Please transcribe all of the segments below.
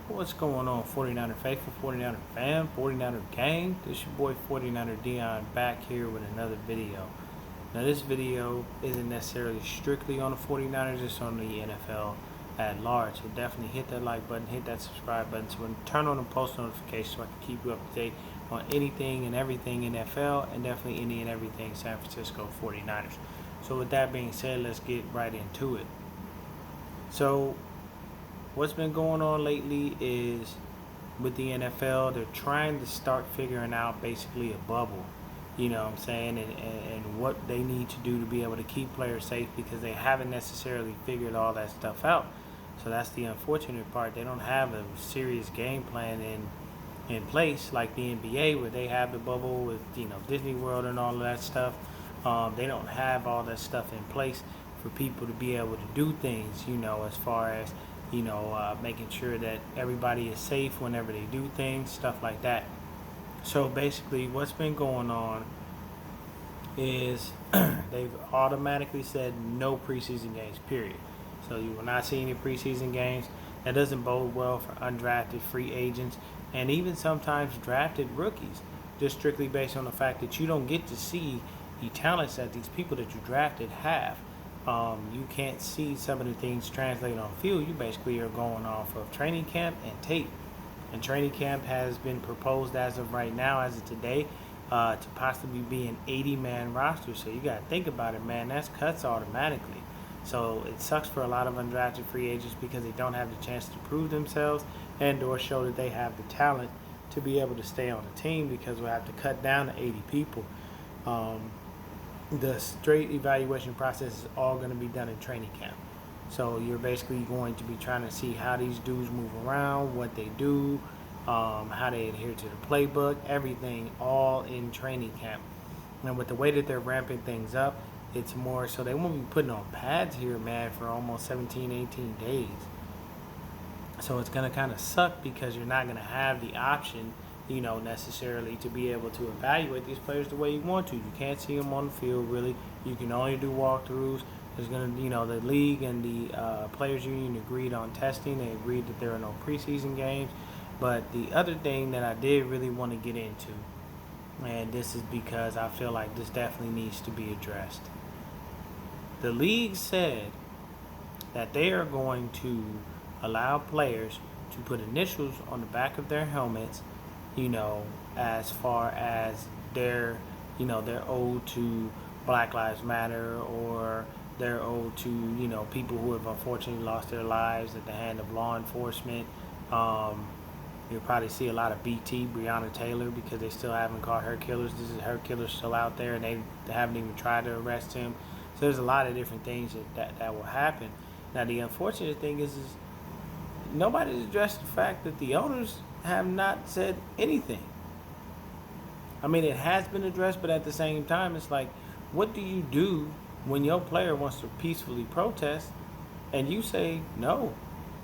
What's going on, 49er faithful, 49er fam, 49er gang? This your boy 49er Dion back here with another video. Now this video isn't necessarily strictly on the 49ers, it's on the NFL at large. So definitely hit that like button, hit that subscribe button, so turn on the post notifications so I can keep you up to date on anything and everything NFL and definitely any and everything San Francisco 49ers. So with that being said, let's get right into it. So what's been going on lately is with the NFL, they're trying to start figuring out basically a bubble, you know what I'm saying, and what they need to do to be able to keep players safe because they haven't necessarily figured all that stuff out. So that's the unfortunate part. They don't have a serious game plan in place like the NBA where they have the bubble with, Disney World and all of that stuff. They don't have all that stuff in place for people to be able to do things, as far as making sure that everybody is safe whenever they do things, stuff like that. So basically what's been going on is they've automatically said no preseason games, period. So you will not see any preseason games. That doesn't bode well for undrafted free agents and even sometimes drafted rookies, just strictly based on the fact that you don't get to see the talents that these people that you drafted have. You can't see some of the things translated on field. You basically are going off of training camp and tape. And training camp has been proposed as of right now, as of today, to possibly be an 80-man roster. So you got to think about it, man. That's cuts automatically. So it sucks for a lot of undrafted free agents because they don't have the chance to prove themselves and or show that they have the talent to be able to stay on the team because we'll have to cut down to 80 people. The straight evaluation process is all going to be done in training camp. So you're basically going to be trying to see how these dudes move around, what they do, how they adhere to the playbook, everything all in training camp. And with the way that they're ramping things up, it's more so they won't be putting on pads here, man, for almost 17, 18 days. So it's going to kind of suck because you're not going to have the option necessarily to be able to evaluate these players the way you want to. You can't see them on the field, really. You can only do walkthroughs. There's going to, the league and the players union agreed on testing. They agreed that there are no preseason games. But the other thing that I did really want to get into, and this is because I feel like this definitely needs to be addressed. The league said that they are going to allow players to put initials on the back of their helmets, as far as they're owed to Black Lives Matter or they're owed to, people who have unfortunately lost their lives at the hand of law enforcement. You'll probably see a lot of BT, Breonna Taylor, because they still haven't caught her killers. This is her killer still out there, and they haven't even tried to arrest him. So there's a lot of different things that will happen. Now, the unfortunate thing is nobody's addressed the fact that the owners have not said anything. I mean, it has been addressed, but at the same time, it's like, what do you do when your player wants to peacefully protest and you say no?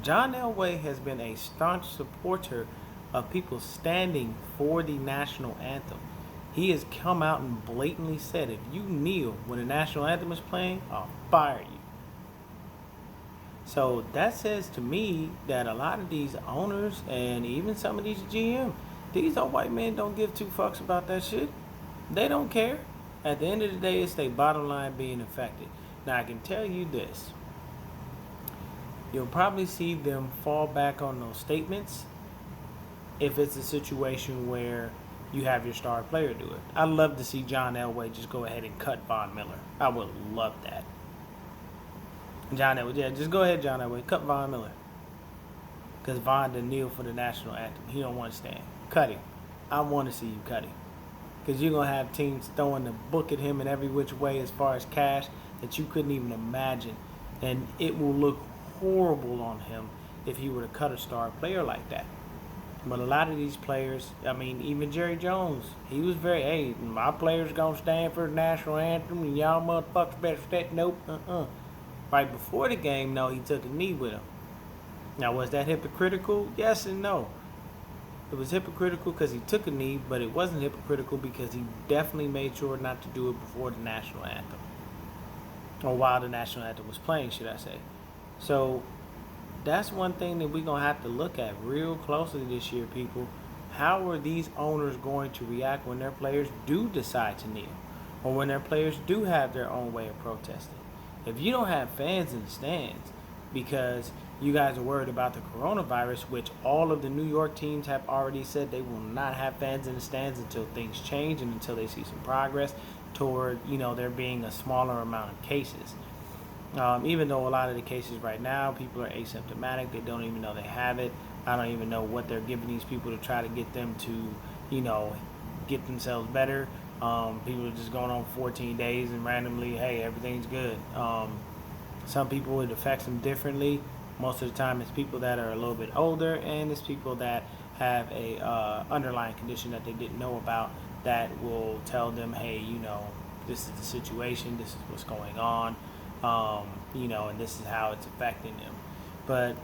John Elway has been a staunch supporter of people standing for the national anthem. He has come out and blatantly said, if you kneel when the national anthem is playing, I'll fire you. So that says to me that a lot of these owners and even some of these GM, these old white men don't give two fucks about that shit. They don't care. At the end of the day, it's their bottom line being affected. Now, I can tell you this. You'll probably see them fall back on those statements if it's a situation where you have your star player do it. I'd love to see John Elway just go ahead and cut Von Miller. I would love that. John Elway, yeah, just go ahead, John Elway. Cut Von Miller. Because Von didn't kneel for the national anthem. He don't want to stand. Cut him. I want to see you cut him. Because you're going to have teams throwing the book at him in every which way as far as cash that you couldn't even imagine. And it will look horrible on him if he were to cut a star player like that. But a lot of these players, I mean, even Jerry Jones, he was very, hey, my players going to stand for the national anthem and y'all motherfuckers better stay. Nope, Right before the game, no, he took a knee with him. Now, was that hypocritical? Yes and no. It was hypocritical because he took a knee, but it wasn't hypocritical because he definitely made sure not to do it before the national anthem. Or while the national anthem was playing, should I say. So that's one thing that we're gonna have to look at real closely this year, people. How are these owners going to react when their players do decide to kneel, or when their players do have their own way of protesting? If you don't have fans in the stands because you guys are worried about the coronavirus, which all of the New York teams have already said they will not have fans in the stands until things change and until they see some progress toward, there being a smaller amount of cases. Even though a lot of the cases right now, people are asymptomatic, they don't even know they have it. I don't even know what they're giving these people to try to get them to, get themselves better. People are just going on 14 days and randomly, hey, everything's good. Some people, it affects them differently. Most of the time, it's people that are a little bit older, and it's people that have a underlying condition that they didn't know about that will tell them, hey, this is the situation, this is what's going on, and this is how it's affecting them. But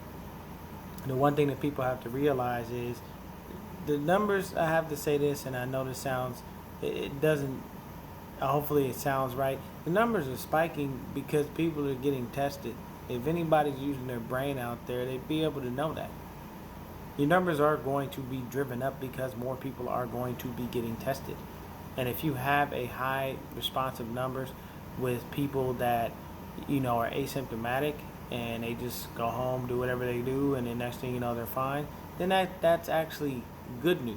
the one thing that people have to realize is the numbers, I have to say this, and I know this sounds, it doesn't, hopefully it sounds right. The numbers are spiking because people are getting tested. If anybody's using their brain out there, they'd be able to know that. Your numbers are going to be driven up because more people are going to be getting tested. And if you have a high responsive numbers with people that, are asymptomatic and they just go home, do whatever they do, and the next thing you know, they're fine, then that's actually good news.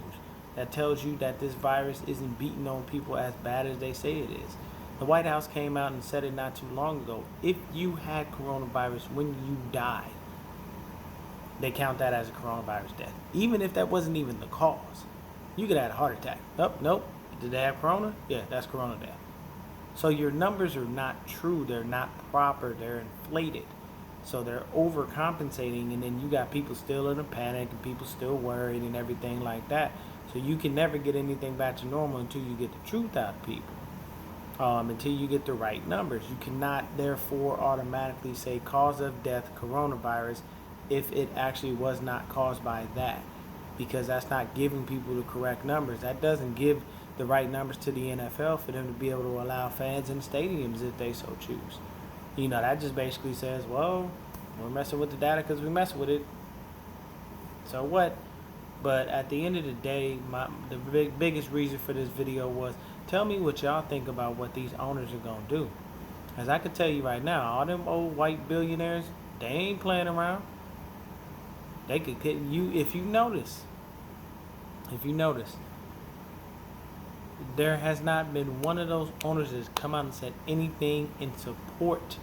That tells you that this virus isn't beating on people as bad as they say it is. The White House came out and said it not too long ago. If you had coronavirus when you died, they count that as a coronavirus death. Even if that wasn't even the cause. You could have had a heart attack. Nope. Did they have corona? Yeah, that's corona death. So your numbers are not true. They're not proper. They're inflated. So they're overcompensating, and then you got people still in a panic and people still worried and everything like that. So you can never get anything back to normal until you get the truth out of people. Until you get the right numbers. You cannot therefore automatically say cause of death coronavirus if it actually was not caused by that, because that's not giving people the correct numbers. That doesn't give the right numbers to the NFL for them to be able to allow fans in stadiums if they so choose. That just basically says, well, we're messing with the data because we mess with it. So what? But at the end of the day, the biggest reason for this video was, tell me what y'all think about what these owners are going to do. As I can tell you right now, all them old white billionaires, they ain't playing around. They could get you, if you notice, there has not been one of those owners that's come out and said anything in support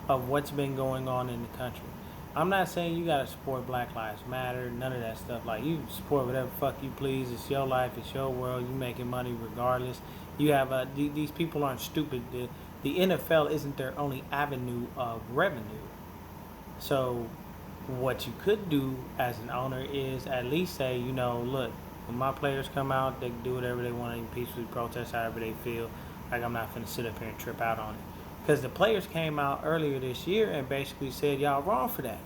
of what's been going on in the country. I'm not saying you gotta support Black Lives Matter, none of that stuff. Like, you support whatever fuck you please. It's your life, it's your world. You making money regardless. You have these people aren't stupid. The NFL isn't their only avenue of revenue. So what you could do as an owner is at least say, look, when my players come out, they can do whatever they want to peacefully protest however they feel. Like, I'm not finna sit up here and trip out on it. Because the players came out earlier this year and basically said, y'all wrong for that.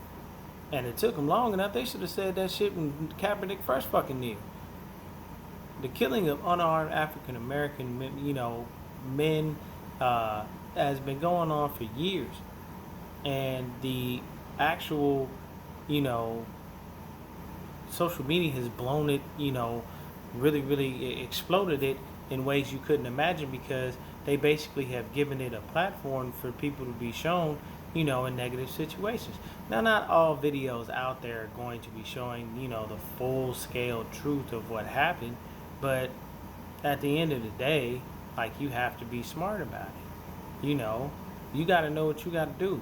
And it took them long enough. They should have said that shit when Kaepernick first fucking kneeled. The killing of unarmed African American, men has been going on for years. And the actual, social media has blown it, really, really exploded it in ways you couldn't imagine, because they basically have given it a platform for people to be shown, in negative situations. Now, not all videos out there are going to be showing, the full-scale truth of what happened, but at the end of the day, like, you have to be smart about it. You got to know what you got to do.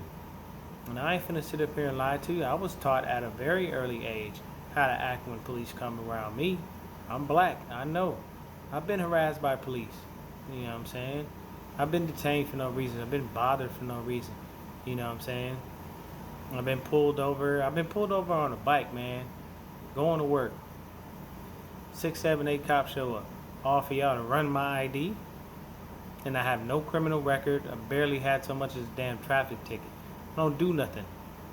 And I ain't finna sit up here and lie to you. I was taught at a very early age how to act when police come around me. I'm black, I know. I've been harassed by police. You know what I'm saying? I've been detained for no reason. I've been bothered for no reason. You know what I'm saying? I've been pulled over. I've been pulled over on a bike, man. Going to work. 6, 7, 8 cops show up. All for y'all to run my ID. And I have no criminal record. I barely had so much as a damn traffic ticket. I don't do nothing.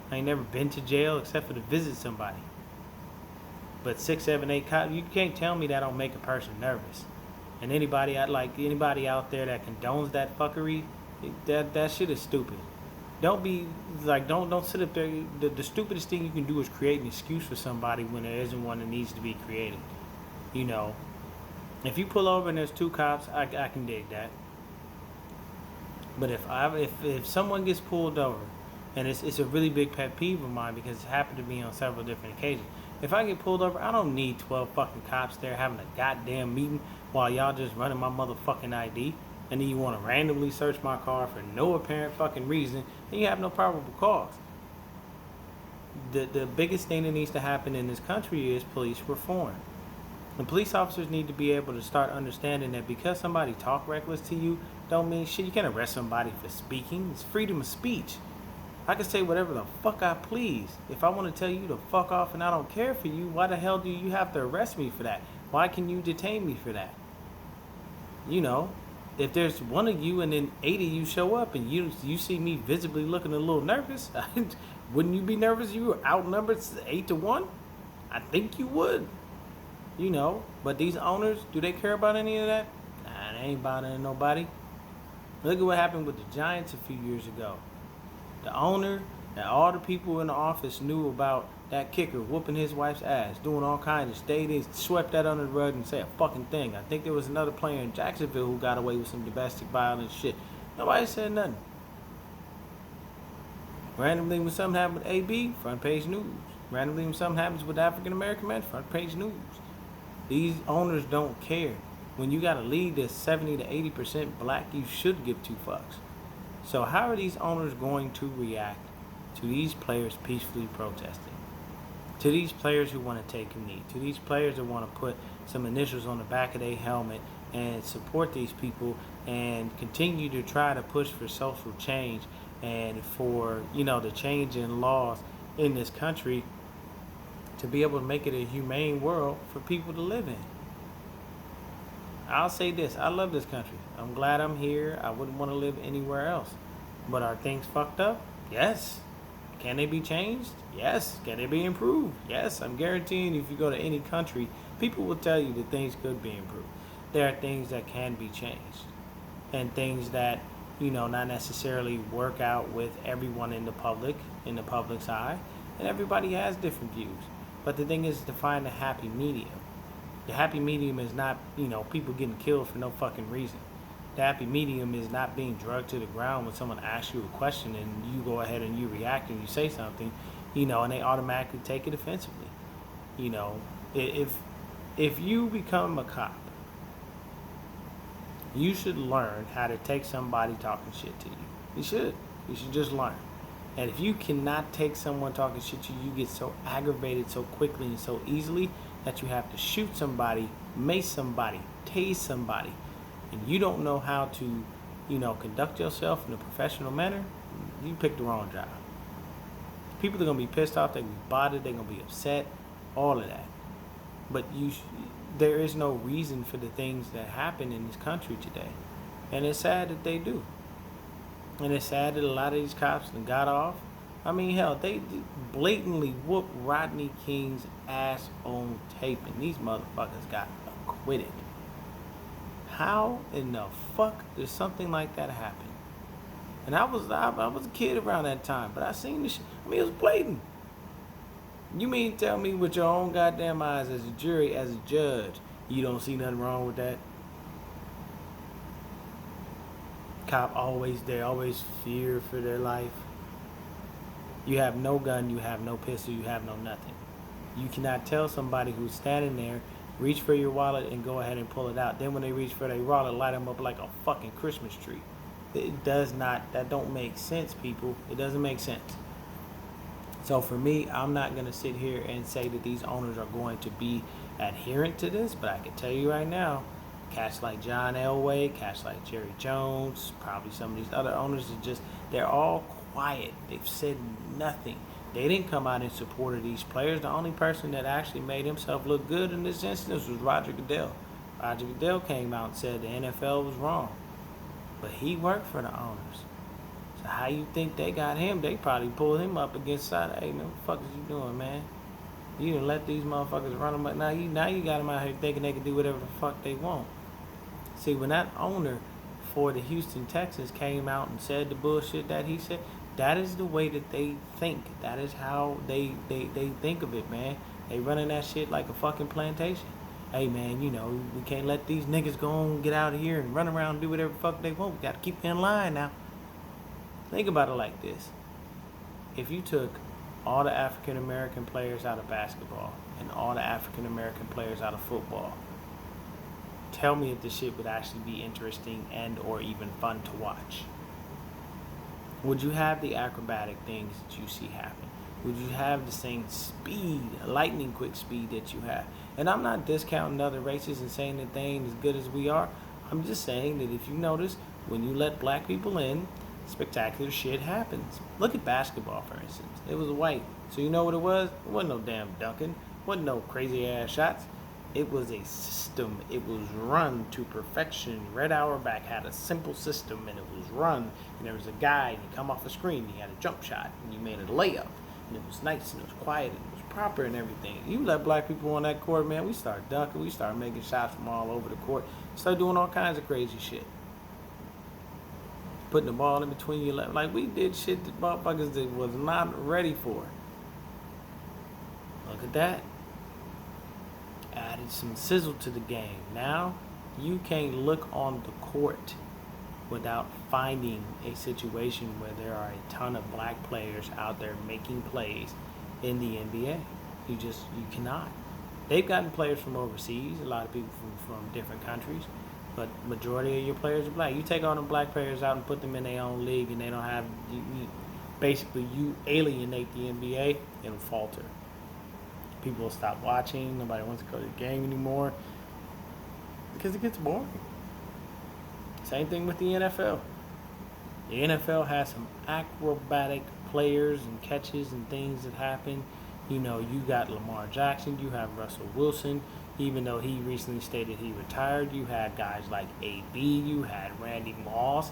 I ain't never been to jail except for to visit somebody. But 6, 7, 8 cops, you can't tell me that don't make a person nervous. And anybody out there that condones that fuckery, that shit is stupid. Don't be like, don't sit up there. The stupidest thing you can do is create an excuse for somebody when there isn't one that needs to be created. You know, if you pull over and there's two cops, I can dig that. But if someone gets pulled over, and it's a really big pet peeve of mine because it's happened to me on several different occasions. If I get pulled over, I don't need 12 fucking cops there having a goddamn meeting while y'all just running my motherfucking ID. And then you want to randomly search my car for no apparent fucking reason, and you have no probable cause. The biggest thing that needs to happen in this country is police reform. The police officers need to be able to start understanding that because somebody talk reckless to you, don't mean shit. You can't arrest somebody for speaking. It's freedom of speech. I can say whatever the fuck I please. If I want to tell you to fuck off and I don't care for you, why the hell do you have to arrest me for that? Why can you detain me for that? You know, if there's one of you and then 8 of you show up and you see me visibly looking a little nervous, wouldn't you be nervous? You were outnumbered 8-1? I think you would. You know, but these owners, do they care about any of that? Nah, they ain't bothering nobody. Look at what happened with the Giants a few years ago. The owner and all the people in the office knew about that kicker whooping his wife's ass, doing all kinds of stayed in, swept that under the rug and said a fucking thing. I think there was another player in Jacksonville who got away with some domestic violence shit. Nobody said nothing. Randomly when something happened with AB, front page news. Randomly when something happens with African American men, front page news. These owners don't care. When you got a league that's 70 to 80% black, you should give two fucks. So how are these owners going to react to these players peacefully protesting? To these players who want to take a knee? To these players that want to put some initials on the back of their helmet and support these people and continue to try to push for social change and for, you know, the change in laws in this country to be able to make it a humane world for people to live in? I'll say this, I love this country. I'm glad I'm here. I wouldn't want to live anywhere else. But are things fucked up? Yes. Can they be changed? Yes. Can they be improved? Yes. I'm guaranteeing if you go to any country, people will tell you that things could be improved. There are things that can be changed. And things that, you know, not necessarily work out with everyone in the public's eye. And everybody has different views. But the thing is to find a happy medium. The happy medium is not, you know, people getting killed for no fucking reason. The happy medium is not being drugged to the ground when someone asks you a question and you go ahead and you react and you say something, you know, and they automatically take it offensively. You know, if you become a cop, you should learn how to take somebody talking shit to you. You should. You should just learn. And if you cannot take someone talking shit to you, you get so aggravated so quickly and so easily that you have to shoot somebody, mace somebody, tase somebody, and you don't know how to, you know, conduct yourself in a professional manner, you picked the wrong job. People are going to be pissed off, they're going to be bothered, they're going to be upset, all of that. But there is no reason for the things that happen in this country today. And it's sad that they do. And it's sad that a lot of these cops got off. I mean, hell, they blatantly whooped Rodney King's ass on tape, and these motherfuckers got acquitted. How in the fuck does something like that happen? And I was a kid around that time, but I seen this shit. I mean, it was blatant. You mean tell me with your own goddamn eyes as a jury, as a judge, you don't see nothing wrong with that? Cop always there, always fear for their life. You have no gun, you have no pistol, you have no nothing. You cannot tell somebody who's standing there, reach for your wallet and go ahead and pull it out. Then when they reach for their wallet, light them up like a fucking Christmas tree. It does not, that don't make sense, people. It doesn't make sense. So for me, I'm not going to sit here and say that these owners are going to be adherent to this, but I can tell you right now, cats like John Elway, cats like Jerry Jones, probably some of these other owners are just, they're all quiet. They've said nothing. They didn't come out in support of these players. The only person that actually made himself look good in this instance was Roger Goodell. Roger Goodell came out and said the NFL was wrong. But he worked for the owners. So how you think they got him? They probably pulled him up against side. Hey man, what the fuck is you doing, man? You didn't let these motherfuckers run them, but now you got them out here thinking they can do whatever the fuck they want. See, when that owner for the Houston Texans came out and said the bullshit that he said, that is the way that they think. That is how they think of it, man. They running that shit like a fucking plantation. Hey, man, you know, we can't let these niggas go on, get out of here and run around and do whatever the fuck they want. We got to keep in line now. Think about it like this. If you took all the African American players out of basketball and all the African American players out of football, tell me if this shit would actually be interesting and or even fun to watch. Would you have the acrobatic things that you see happen? Would you have the same speed, lightning quick speed that you have? And I'm not discounting other races and saying that they ain't as good as we are. I'm just saying that if you notice, when you let black people in, spectacular shit happens. Look at basketball, for instance. It was white. So you know what it was? It wasn't no damn dunking. It wasn't no crazy ass shots. It was a system. It was run to perfection. Red Auerbach had a simple system, and it was run. And there was a guy, and he come off the screen, and he had a jump shot, and you made a layup. And it was nice, and it was quiet, and it was proper and everything. You let black people on that court, man, we start dunking. We start making shots from all over the court. Start doing all kinds of crazy shit. Putting the ball in between your legs. Like, we did shit that motherfuckers that was not ready for. Look at that. Added some sizzle to the game. Now, you can't look on the court without finding a situation where there are a ton of black players out there making plays in the NBA. You cannot. They've gotten players from overseas, a lot of people from different countries, but majority of your players are black. You take all them black players out and put them in their own league, and they don't have, basically you alienate the NBA, it'll falter. People will stop watching. Nobody wants to go to the game anymore because it gets boring. Same thing with the NFL. The NFL has some acrobatic players and catches and things that happen. You know, you got Lamar Jackson, you have Russell Wilson, even though he recently stated he retired. You had guys like AB, you had Randy Moss.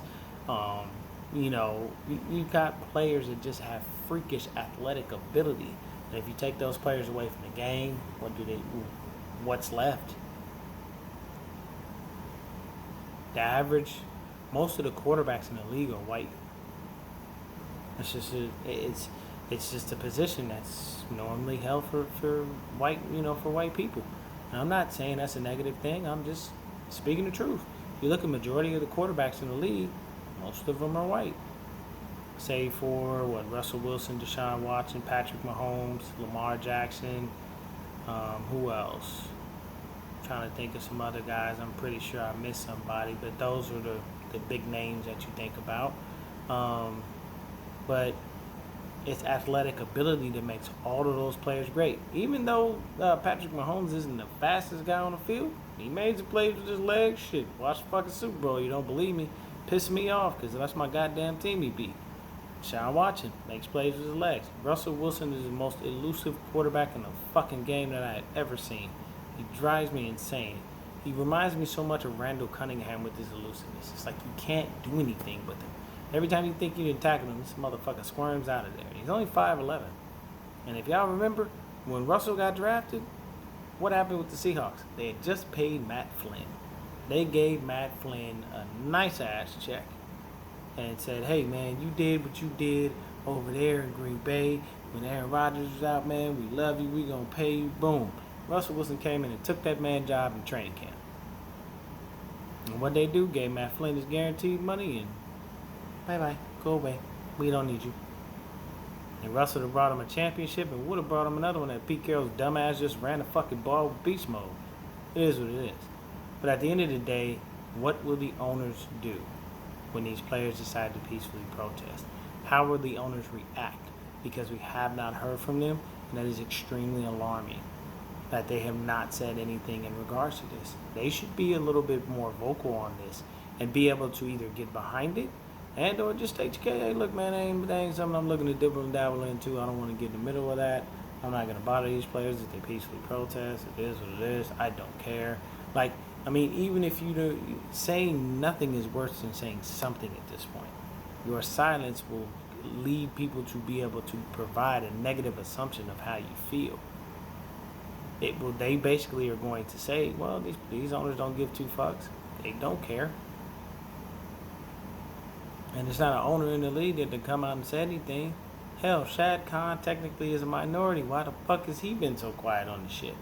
You know, you got players that just have freakish athletic ability. And if you take those players away from the game, what's left? The average, most of the quarterbacks in the league are white. It's just a position that's normally held for white, for white people. And I'm not saying that's a negative thing. I'm just speaking the truth. You look at majority of the quarterbacks in the league, most of them are white. Save for Russell Wilson, Deshaun Watson, Patrick Mahomes, Lamar Jackson. Who else? I'm trying to think of some other guys. I'm pretty sure I missed somebody, but those are the big names that you think about. But it's athletic ability that makes all of those players great. Even though Patrick Mahomes isn't the fastest guy on the field, he made the plays with his legs. Shit, watch the fucking Super Bowl. You don't believe me? Piss me off, because that's my goddamn team he beat. Deshaun Watson makes plays with his legs. Russell Wilson is the most elusive quarterback in the fucking game that I had ever seen. He drives me insane. He reminds me so much of Randall Cunningham with his elusiveness. It's like you can't do anything with him. Every time you think you can tackle him, this motherfucker squirms out of there. He's only 5'11". And if y'all remember, when Russell got drafted, what happened with the Seahawks? They had just paid Matt Flynn. They gave Matt Flynn a nice-ass check and said, hey, man, you did what you did over there in Green Bay. When Aaron Rodgers was out, man, we love you. We going to pay you. Boom. Russell Wilson came in and took that man's job in training camp. And what they do, gave Matt Flynn his guaranteed money and bye-bye. Go away. We don't need you. And Russell have brought him a championship and would have brought him another one that Pete Carroll's dumbass just ran the fucking ball with beast mode. It is what it is. But at the end of the day, what will the owners do when these players decide to peacefully protest? How will the owners react? Because we have not heard from them, and that is extremely alarming that they have not said anything in regards to this. They should be a little bit more vocal on this and be able to either get behind it and or just state, hey, look, man, that ain't something I'm looking to dibble and dabble into. I don't want to get in the middle of that. I'm not going to bother these players if they peacefully protest. It is what it is. I don't care. Like, I mean, even if you do, saying nothing is worse than saying something at this point. Your silence will lead people to be able to provide a negative assumption of how you feel. They basically are going to say, well, these owners don't give two fucks. They don't care. And it's not an owner in the league that can come out and say anything. Hell, Shad Khan technically is a minority. Why the fuck has he been so quiet on the shit?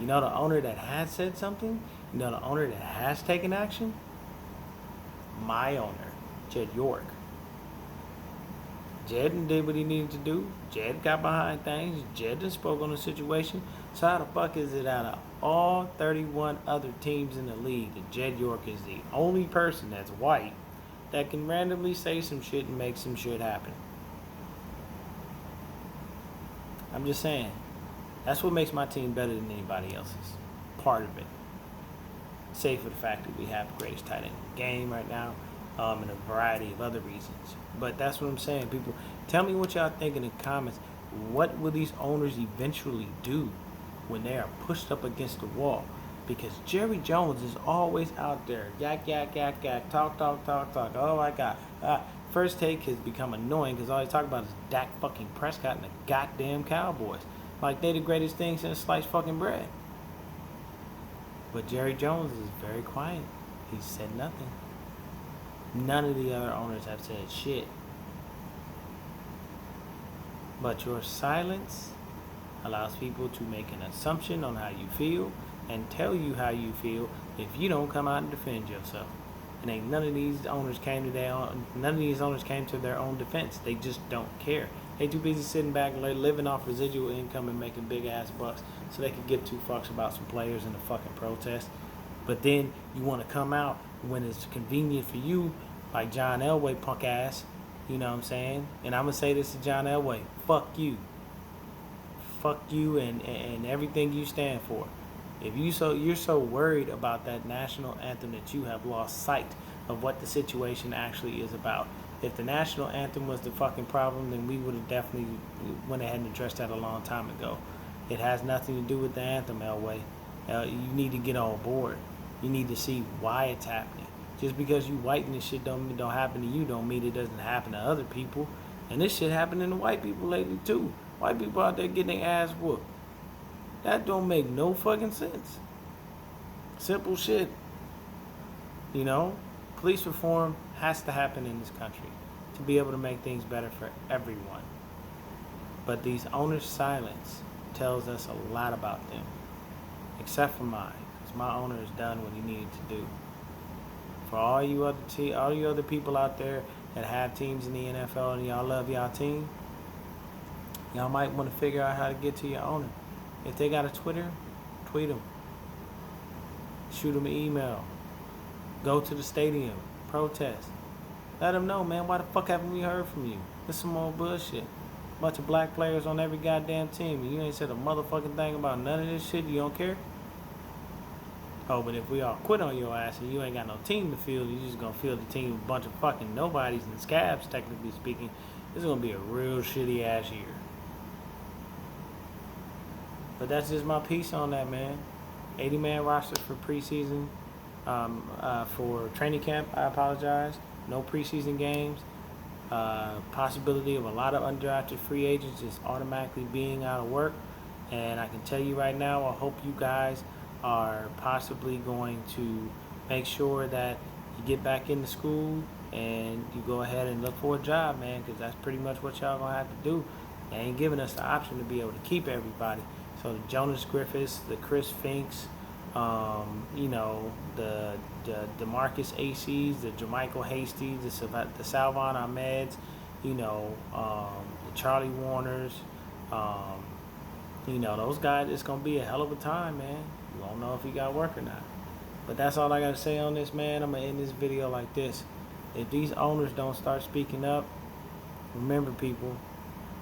You know the owner that has said something? You know the owner that has taken action? My owner, Jed York. Jed did what he needed to do. Jed got behind things. Jed done spoke on the situation. So how the fuck is it out of all 31 other teams in the league that Jed York is the only person that's white that can randomly say some shit and make some shit happen? I'm just saying. That's what makes my team better than anybody else's. Part of it. Save for the fact that we have the greatest tight end in the game right now, and a variety of other reasons. But that's what I'm saying. People, tell me what y'all think in the comments. What will these owners eventually do when they are pushed up against the wall? Because Jerry Jones is always out there. Yak, yak, yak, yak. Talk, talk, talk, talk. Oh my God. First Take has become annoying because all he's talking about is Dak fucking Prescott and the goddamn Cowboys. Like they the greatest thing since sliced fucking bread. But Jerry Jones is very quiet. He said nothing. None of the other owners have said shit. But your silence allows people to make an assumption on how you feel and tell you how you feel if you don't come out and defend yourself. And ain't none of these owners came to their own defense. They just don't care. They too busy sitting back and living off residual income and making big ass bucks so they could give two fucks about some players in the fucking protest. But then you want to come out when it's convenient for you, like John Elway punk ass. You know what I'm saying? And I'm gonna say this to John Elway: fuck you. Fuck you and everything you stand for. If you're so worried about that national anthem that you have lost sight of what the situation actually is about. If the national anthem was the fucking problem, then we would have definitely went ahead and addressed that a long time ago. It has nothing to do with the anthem, Elway. You need to get on board. You need to see why it's happening. Just because you white and this shit don't happen to you don't mean it doesn't happen to other people. And this shit happening to white people lately too. White people out there getting their ass whooped. That don't make no fucking sense. Simple shit. You know? Police reform has to happen in this country to be able to make things better for everyone. But these owners' silence tells us a lot about them. Except for mine. Because my owner has done what he needed to do. For all you other people out there that have teams in the NFL and y'all love y'all team, y'all might want to figure out how to get to your owner. If they got a Twitter, tweet them. Shoot them an email. Go to the stadium. Protest. Let them know, man, why the fuck haven't we heard from you? This some more bullshit. Bunch of black players on every goddamn team. And you ain't said a motherfucking thing about none of this shit. You don't care? Oh, but if we all quit on your ass and you ain't got no team to field, you just gonna field the team with a bunch of fucking nobodies and scabs, technically speaking. This is gonna be a real shitty ass year. But that's just my piece on that, man. 80-man roster for preseason. For training camp, I apologize. No preseason games. Possibility of a lot of undrafted free agents just automatically being out of work. And I can tell you right now, I hope you guys are possibly going to make sure that you get back into school and you go ahead and look for a job, man, because that's pretty much what y'all gonna have to do. They ain't giving us the option to be able to keep everybody. So the Jonas Griffiths, the Chris Finks, you know, the DeMarcus Acies, the Jermichael Hasty, the Salvon Ahmeds, you know, the Charlie Warners, you know, those guys. It's gonna be a hell of a time, man. You won't know if he got work or not. But that's all I gotta say on this, man. I'm gonna end this video like this. If these owners don't start speaking up, remember, people,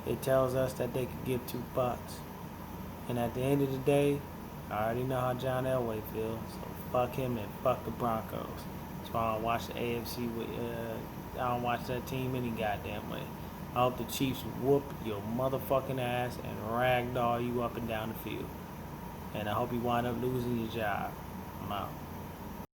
it tells us that they could give two bucks. And at the end of the day, I already know how John Elway feels, so fuck him and fuck the Broncos. That's why I don't watch the AFC. I don't watch that team any goddamn way. I hope the Chiefs whoop your motherfucking ass and ragdoll you up and down the field. And I hope you wind up losing your job. I'm out.